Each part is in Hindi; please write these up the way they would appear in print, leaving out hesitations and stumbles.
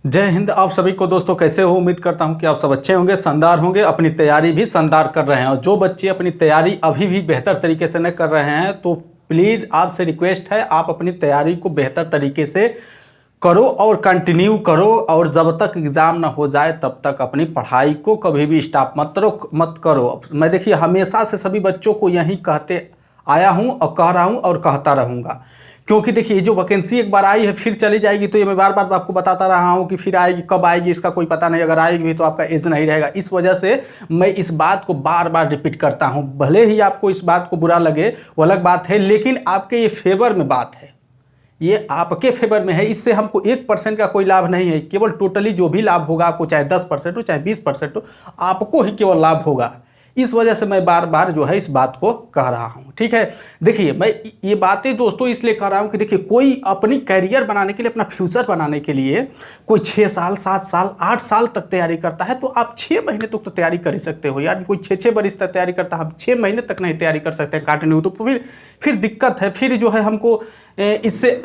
जय हिंद। आप सभी को दोस्तों कैसे हो? उम्मीद करता हूं कि आप सब अच्छे होंगे, शानदार होंगे, अपनी तैयारी भी शानदार कर रहे हैं। और जो बच्चे अपनी तैयारी अभी भी बेहतर तरीके से न कर रहे हैं तो प्लीज़ आपसे रिक्वेस्ट है, आप अपनी तैयारी को बेहतर तरीके से करो और कंटिन्यू करो। और जब तक एग्ज़ाम ना हो जाए तब तक अपनी पढ़ाई को कभी भी स्टॉप मत करो। मैं देखिए हमेशा से सभी बच्चों को यही कहते आया हूँ और कह रहा हूँ और कहता रहूँगा, क्योंकि देखिए जो वैकेंसी एक बार आई है फिर चली जाएगी। तो ये मैं बार बार आपको बताता रहा हूँ कि फिर आएगी, कब आएगी इसका कोई पता नहीं। अगर आएगी भी तो आपका एज नहीं रहेगा। इस वजह से मैं इस बात को बार बार रिपीट करता हूँ। भले ही आपको इस बात को बुरा लगे वो अलग बात है, लेकिन आपके ये फेवर में बात है, ये आपके फेवर में है। इससे हमको 1% का कोई लाभ नहीं है। केवल टोटली जो भी लाभ होगा आपको, चाहे 10% हो चाहे 20% हो, आपको ही केवल लाभ होगा। इस वजह से मैं बार बार जो है इस बात को कह रहा हूँ, ठीक है। देखिए मैं ये बातें दोस्तों इसलिए कह रहा हूँ कि देखिए कोई अपनी कैरियर बनाने के लिए, अपना फ्यूचर बनाने के लिए कोई 6 साल 7 साल 8 साल तक तैयारी करता है, तो आप 6 महीने तक तो तैयारी कर ही सकते हो यार। कोई 6 बरस तक तैयारी करता है, हम 6 महीने तक नहीं तैयारी कर सकते हैं कंटिन्यू, तो फिर दिक्कत है। फिर जो है हमको इससे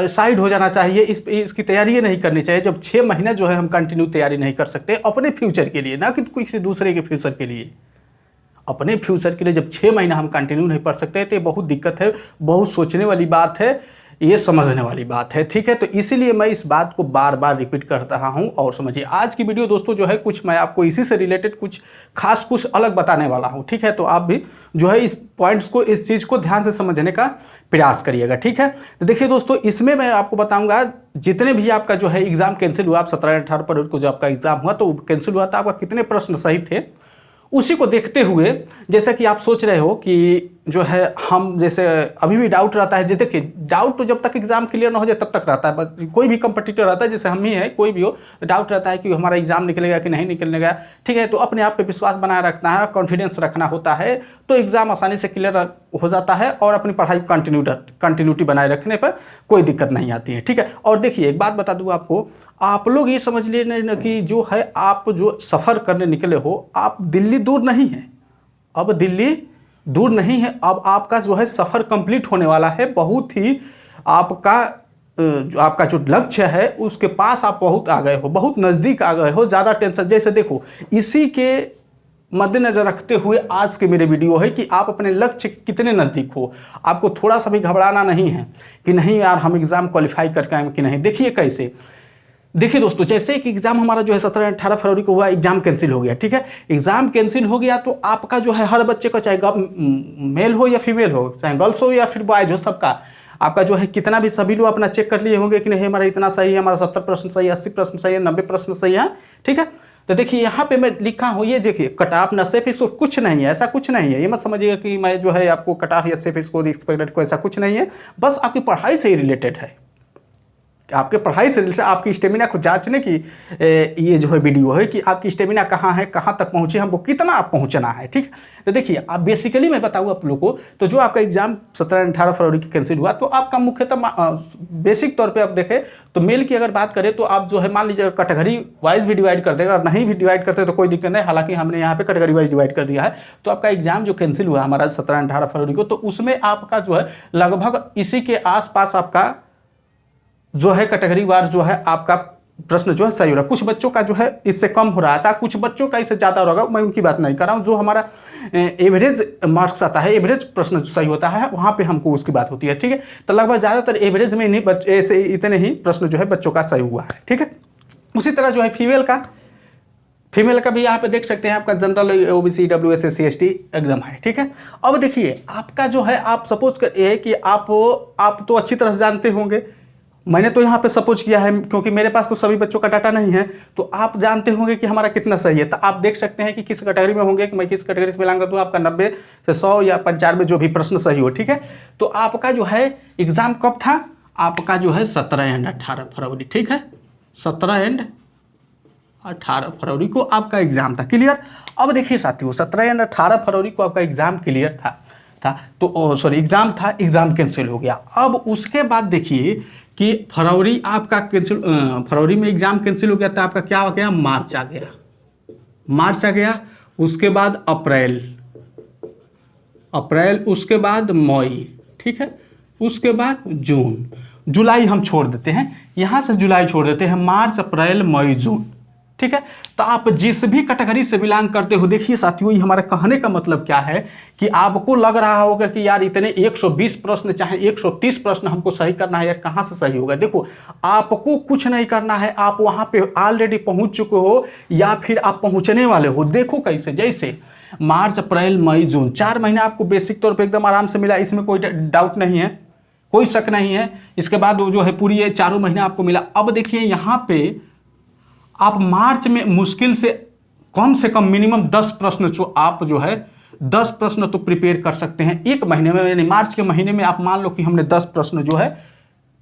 साइड हो जाना चाहिए, इसकी तैयारी नहीं करनी चाहिए। जब 6 महीने जो है हम कंटिन्यू तैयारी नहीं कर सकते अपने फ्यूचर के लिए, ना कि किसी दूसरे के फ्यूचर के लिए, अपने फ्यूचर के लिए जब 6 महीना हम कंटिन्यू नहीं पढ़ सकते तो ये बहुत दिक्कत है। बहुत सोचने वाली बात है, ये समझने वाली बात है, ठीक है। तो इसीलिए मैं इस बात को बार बार रिपीट कर रहा हूं। और समझिए आज की वीडियो दोस्तों जो है कुछ मैं आपको इसी से रिलेटेड कुछ खास कुछ अलग बताने वाला हूं, ठीक है। तो आप भी जो है इस पॉइंट्स को, इस चीज़ को ध्यान से समझने का प्रयास करिएगा, ठीक है। तो देखिए दोस्तों इसमें मैं आपको बताऊंगा जितने भी आपका जो है एग्जाम कैंसिल हुआ, आप 17-18 फरवरी को जो आपका एग्जाम हुआ तो कैंसिल हुआ था, आपका कितने प्रश्न सही थे उसी को देखते हुए, जैसा कि आप सोच रहे हो कि जो है हम जैसे अभी भी डाउट रहता है। देखिए डाउट तो जब तक एग्जाम क्लियर ना हो जाए तब तक रहता है। कोई भी कंपटीटर रहता है, जैसे हम ही है, कोई भी हो, तो डाउट रहता है कि हमारा एग्जाम निकलेगा कि नहीं निकलेगा, ठीक है। तो अपने आप पे विश्वास बनाए रखना है, कॉन्फिडेंस रखना होता है, तो एग्जाम आसानी से क्लियर हो जाता है और अपनी पढ़ाई कंटिन्यूटी बनाए रखने पर कोई दिक्कत नहीं आती है, ठीक है। और देखिए एक बात बता दूँ आपको, आप लोग ये समझ लेना कि जो है आप जो सफ़र करने निकले हो, आप दिल्ली दूर नहीं है, अब दिल्ली दूर नहीं है। अब आपका जो है सफ़र कंप्लीट होने वाला है। बहुत ही आपका जो लक्ष्य है उसके पास आप बहुत आ गए हो, बहुत नज़दीक आ गए हो। ज़्यादा टेंशन, जैसे देखो इसी के मद्देनजर रखते हुए आज के मेरे वीडियो है कि आप अपने लक्ष्य कितने नज़दीक हो। आपको थोड़ा सा भी घबराना नहीं है कि नहीं यार हम एग्ज़ाम क्वालिफाई करके आएंगे कि नहीं। देखिए कैसे, देखिए दोस्तों जैसे कि एग्जाम हमारा जो है 17-18 फरवरी को हुआ, एग्जाम कैंसिल हो गया, ठीक है। एग्जाम कैंसिल हो गया तो आपका जो है हर बच्चे का, चाहे मेल हो या फीमेल हो, चाहे गर्ल्स हो या फिर बॉयज हो, सबका आपका जो है कितना भी, सभी लोग अपना चेक कर लिए होंगे कि नहीं हमारा इतना सही है, हमारा 70 प्रश्न सही है, 80 प्रश्न सही है, 90 प्रश्न सही है, ठीक है। तो देखिए यहाँ पे मैं लिखा हूँ, ये देखिए कट ऑफ न सेफ इसको कुछ नहीं है, ऐसा कुछ नहीं है। ये मत समझिएगा कि मैं जो है आपको कट ऑफ या सेफ इसको एक्सपेक्टेड को, ऐसा कुछ नहीं है। बस आपकी पढ़ाई से ही रिलेटेड है, आपके पढ़ाई से रिलेटेड आपकी स्टेमिना को जांचने की ये जो है वीडियो है कि आपकी स्टेमिना कहाँ है, कहाँ तक पहुँचे, हमको कितना आप पहुँचना है, ठीक है। तो देखिए आप बेसिकली मैं बताऊँ आप लोगों को, तो जो आपका एग्जाम 17-18 फरवरी की कैंसिल हुआ तो आपका मुख्यतः बेसिक तौर पे आप देखें तो मेल की अगर बात करें तो आप जो है मान लीजिए कैटेगरी वाइज भी डिवाइड कर देगा, नहीं भी डिवाइड करते तो कोई दिक्कत नहीं। हालांकि हमने यहाँ पे कैटेगरी वाइज डिवाइड कर दिया है। तो आपका एग्जाम जो कैंसिल हुआ हमारा 17-18 फरवरी को, तो उसमें आपका जो है लगभग इसी के आसपास आपका जो है कैटेगरी वार जो है आपका प्रश्न जो है सही हो रहा है। कुछ बच्चों का जो है इससे कम हो रहा था, कुछ बच्चों का इससे ज़्यादा हो रहा है, मैं उनकी बात नहीं कर रहा हूँ। जो हमारा एवरेज मार्क्स आता है, एवरेज प्रश्न जो सही होता है वहाँ पे हमको उसकी बात होती है, ठीक है। तो लगभग ज़्यादातर एवरेज में नहीं ऐसे इतने ही प्रश्न जो है बच्चों का सही हुआ है, ठीक है। उसी तरह जो है फीमेल का भी यहाँ पे देख सकते हैं, आपका general OBC WS SC ST exam है, ठीक है। अब देखिए आपका जो है, आप सपोज करिए कि आप तो अच्छी तरह से जानते होंगे, मैंने तो यहाँ पे सपोज किया है क्योंकि मेरे पास तो सभी बच्चों का डाटा नहीं है, तो आप जानते होंगे कि हमारा कितना सही है। तो आप देख सकते हैं कि किस कैटेगरी में होंगे, कि मैं किस कैटेगरी से बिलोंग करता हूँ। आपका 90 से 100 या 95 जो भी प्रश्न सही हो, ठीक है। तो आपका जो है एग्जाम कब था, आपका जो है 17-18 फरवरी, ठीक है। 17-18 फरवरी को आपका एग्जाम था, क्लियर। अब देखिए साथियों 17-18 फरवरी को आपका एग्जाम क्लियर था तो सॉरी एग्जाम था, एग्जाम कैंसिल हो गया। अब उसके बाद देखिए कि फरवरी आपका कैंसिल, फरवरी में एग्जाम कैंसिल हो गया था, आपका क्या हो गया, मार्च आ गया, उसके बाद अप्रैल, उसके बाद मई, ठीक है, उसके बाद जून, जुलाई हम छोड़ देते हैं, यहाँ से जुलाई छोड़ देते हैं, मार्च अप्रैल मई जून, ठीक है। तो आप जिस भी कैटेगरी से बिलोंग करते हो, देखिए साथियों, ये हमारे कहने का मतलब क्या है कि आपको लग रहा होगा कि यार इतने 120 प्रश्न चाहे 130 प्रश्न हमको सही करना है, यार कहाँ से सही होगा। देखो, आपको कुछ नहीं करना है, आप वहाँ पे ऑलरेडी पहुँच चुके हो या फिर आप पहुँचने वाले हो। देखो कैसे, जैसे मार्च अप्रैल मई जून 4 महीना आपको बेसिक तौर पर एकदम आराम से मिला, इसमें कोई डाउट नहीं है, कोई शक नहीं है। इसके बाद वो जो है पूरी ये 4 महीना आपको मिला। अब देखिए यहाँ पे आप मार्च में मुश्किल से कम मिनिमम 10 प्रश्न जो आप जो है 10 प्रश्न तो प्रिपेयर कर सकते हैं एक महीने में, यानी मार्च के महीने में आप मान लो कि हमने 10 प्रश्न जो है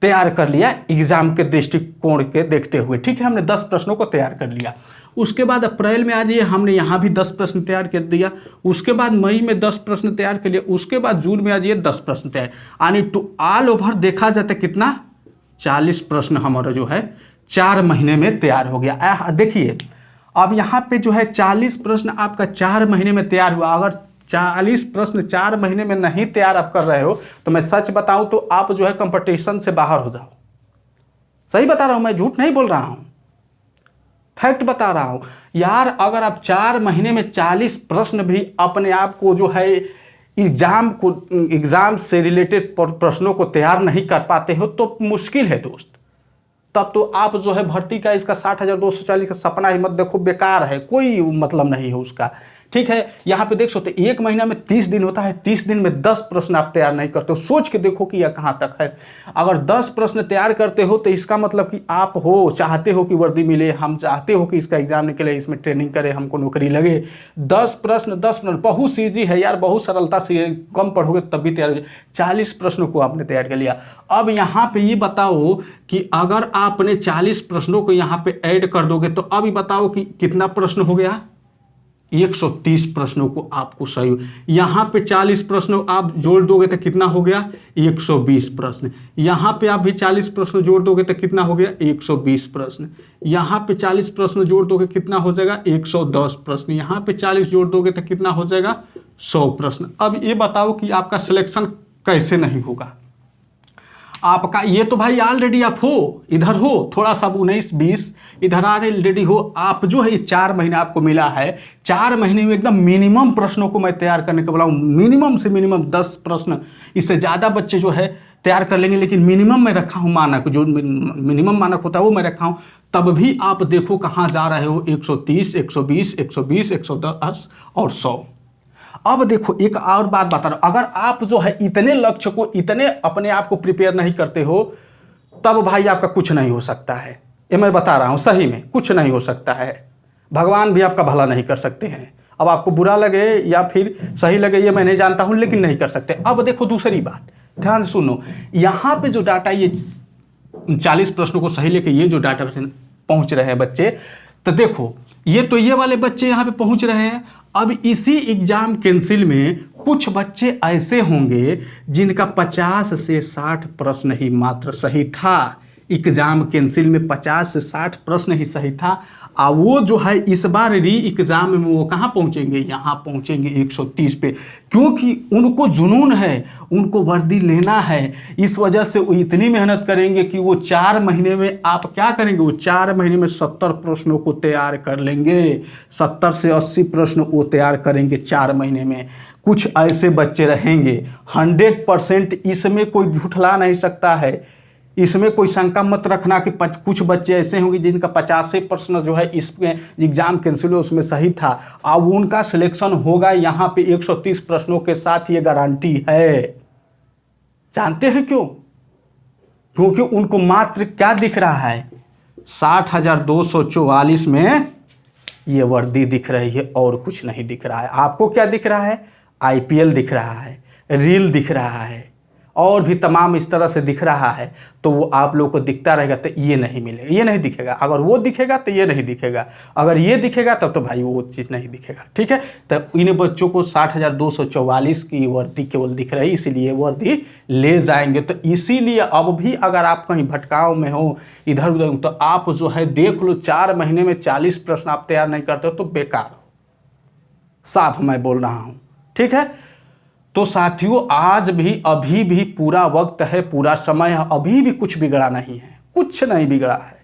तैयार कर लिया एग्जाम के दृष्टिकोण के देखते हुए, ठीक है, हमने 10 प्रश्नों को तैयार कर लिया। उसके बाद अप्रैल में आ जाइए, हमने यहाँ भी 10 प्रश्न तैयार कर दिया। उसके बाद मई में 10 प्रश्न तैयार कर लिया। उसके बाद जून में आ जाइए 10 प्रश्न तैयार, यानी टू ऑल ओवर देखा जाता है कितना 40 प्रश्न हमारा जो है 4 महीने में तैयार हो गया। देखिए अब यहाँ पे जो है 40 प्रश्न आपका 4 महीने में तैयार हुआ। अगर 40 प्रश्न 4 महीने में नहीं तैयार आप कर रहे हो तो मैं सच बताऊं तो आप जो है कंपटीशन से बाहर हो जाओ। सही बता रहा हूं, मैं झूठ नहीं बोल रहा हूं, फैक्ट बता रहा हूं यार। अगर आप 4 महीने में 40 प्रश्न भी अपने आप को जो है एग्जाम से रिलेटेड प्रश्नों को तैयार नहीं कर पाते हो तो मुश्किल है दोस्त। तब तो आप जो है भर्ती का इसका 60,240 का सपना ही मत देखो, बेकार है, कोई मतलब नहीं है उसका, ठीक है। यहाँ पे देख सकते 1 महीना में 30 दिन होता है, 30 दिन में 10 प्रश्न आप तैयार नहीं करते हो। सोच के देखो कि यह कहाँ तक है। अगर 10 प्रश्न तैयार करते हो तो इसका मतलब कि आप चाहते हो कि वर्दी मिले, हम चाहते हो कि इसका एग्जाम निकले, इसमें ट्रेनिंग करे, हमको नौकरी लगे। 10 प्रश्न बहुत ईजी है यार, बहुत सरलता से, कम पढ़ोगे तब भी तैयार हो जाए। 40 प्रश्नों को आपने तैयार कर लिया। अब यहाँ पे ये बताओ कि अगर आपने 40 प्रश्नों को यहाँ पे ऐड कर दोगे तो अब ये बताओ कि कितना प्रश्न हो गया। 130 प्रश्नों को आपको सही, यहाँ पे 40 प्रश्नों आप जोड़ दोगे तो कितना हो गया 120 प्रश्न। यहाँ पे आप भी 40 प्रश्न जोड़ दोगे तो कितना हो गया 120 प्रश्न। यहाँ पे 40 प्रश्न जोड़ दोगे कितना हो जाएगा 110 प्रश्न। यहाँ पे 40 जोड़ दोगे तो कितना हो जाएगा 100 प्रश्न। अब ये बताओ कि आपका सिलेक्शन कैसे नहीं होगा। आपका ये तो भाई ऑलरेडी आप हो, इधर हो थोड़ा सा 19-20 इधर ऑलरेडी हो। आप जो है 4 महीने आपको मिला है, 4 महीने में एकदम मिनिमम प्रश्नों को मैं तैयार करने को बोला हूँ। मिनिमम से मिनिमम 10 प्रश्न, इससे ज़्यादा बच्चे जो है तैयार कर लेंगे, लेकिन मिनिमम मैं रखा हूँ मानक, जो मिनिमम मानक होता है वो मैं रखा हूँ। तब भी आप देखो कहाँ जा रहे हो, 130, 120, 120, 110 और 100। अब देखो एक और बात बता रहा हूं, अगर आप जो है इतने लक्ष्य को, इतने अपने आप को प्रिपेयर नहीं करते हो तब भाई आपका कुछ नहीं हो सकता है। ये मैं बता रहा हूं, सही में कुछ नहीं हो सकता है। भगवान भी आपका भला नहीं कर सकते हैं। अब आपको बुरा लगे या फिर सही लगे ये मैं नहीं जानता हूं, लेकिन नहीं कर सकते। अब देखो दूसरी बात, ध्यान से सुनो। यहाँ पे जो डाटा, ये 40 प्रश्नों को सही लेके ये जो डाटा पहुंच रहे हैं बच्चे, तो देखो ये वाले बच्चे यहाँ पे पहुंच रहे हैं। अब इसी एग्जाम कैंसिल में कुछ बच्चे ऐसे होंगे जिनका 50 से 60 प्रश्न ही मात्र सही था। एग्जाम कैंसिल में 50 से 60 प्रश्न ही सही था। और वो जो है इस बार री एग्जाम में वो कहाँ पहुँचेंगे, यहाँ पहुँचेंगे 130 पे, क्योंकि उनको जुनून है, उनको वर्दी लेना है। इस वजह से वो इतनी मेहनत करेंगे कि वो 4 महीने में आप क्या करेंगे, वो 4 महीने में 70 प्रश्नों को तैयार कर लेंगे। 70 से 80 प्रश्न वो तैयार करेंगे 4 महीने में। कुछ ऐसे बच्चे रहेंगे 100%, इसमें कोई झूठला नहीं सकता है, इसमें कोई शंका मत रखना कि कुछ बच्चे ऐसे होंगे जिनका 50 प्रश्न जो है इसमें एग्जाम कैंसिल हो उसमें सही था। अब उनका सिलेक्शन होगा यहाँ पे 130 प्रश्नों के साथ, ये गारंटी है। जानते हैं क्यों? क्योंकि उनको मात्र क्या दिख रहा है, 60,244 में ये वर्दी दिख रही है और कुछ नहीं दिख रहा है। आपको क्या दिख रहा है, IPL दिख रहा है, रील दिख रहा है और भी तमाम इस तरह से दिख रहा है। तो वो आप लोग को दिखता रहेगा तो ये नहीं मिलेगा, ये नहीं दिखेगा। अगर वो दिखेगा तो ये नहीं दिखेगा, अगर ये दिखेगा तब तो भाई वो चीज़ नहीं दिखेगा, ठीक है। तो इन बच्चों को 60,244 की वर्दी केवल दिख रही, इसीलिए वर्दी ले जाएंगे। तो इसीलिए अब भी अगर आप कहीं भटकाव में हो, इधर उधर, तो आप जो है देख लो 4 महीने में 40 प्रश्न आप तैयार नहीं करते हो तो बेकार हो, साफ मैं बोल रहा हूँ, ठीक है। तो साथियों आज भी अभी भी पूरा वक्त है, पूरा समय है, अभी भी कुछ बिगड़ा नहीं है, कुछ नहीं बिगड़ा है।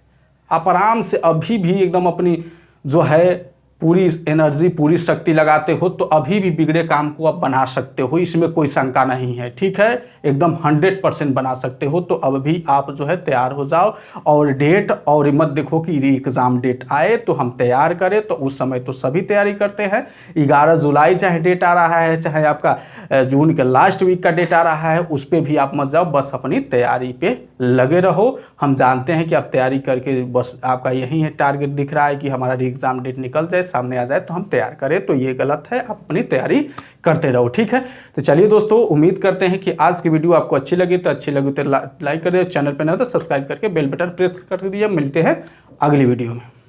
आप आराम से अभी भी एकदम अपनी जो है पूरी एनर्जी, पूरी शक्ति लगाते हो तो अभी भी बिगड़े काम को आप बना सकते हो, इसमें कोई शंका नहीं है। ठीक है, एकदम 100% बना सकते हो। तो अब भी आप जो है तैयार हो जाओ और डेट और मत देखो कि एग्ज़ाम डेट आए तो हम तैयार करें, तो उस समय तो सभी तैयारी करते हैं। 11 जुलाई चाहे डेट आ रहा है, चाहे आपका जून के लास्ट वीक का डेट आ रहा है, उस पर भी आप मत जाओ, बस अपनी तैयारी पे लगे रहो। हम जानते हैं कि आप तैयारी करके बस आपका यही है टारगेट दिख रहा है कि हमारा एग्ज़ाम डेट निकल जाए, सामने आ जाए तो हम तैयार करें, तो ये गलत है। आप अपनी तैयारी करते रहो। ठीक है, तो चलिए दोस्तों, उम्मीद करते हैं कि आज की वीडियो आपको अच्छी लगी तो लाइक कर दीजिए, चैनल पर नए तो सब्सक्राइब करके बेल बटन प्रेस कर दीजिए। मिलते हैं अगली वीडियो में।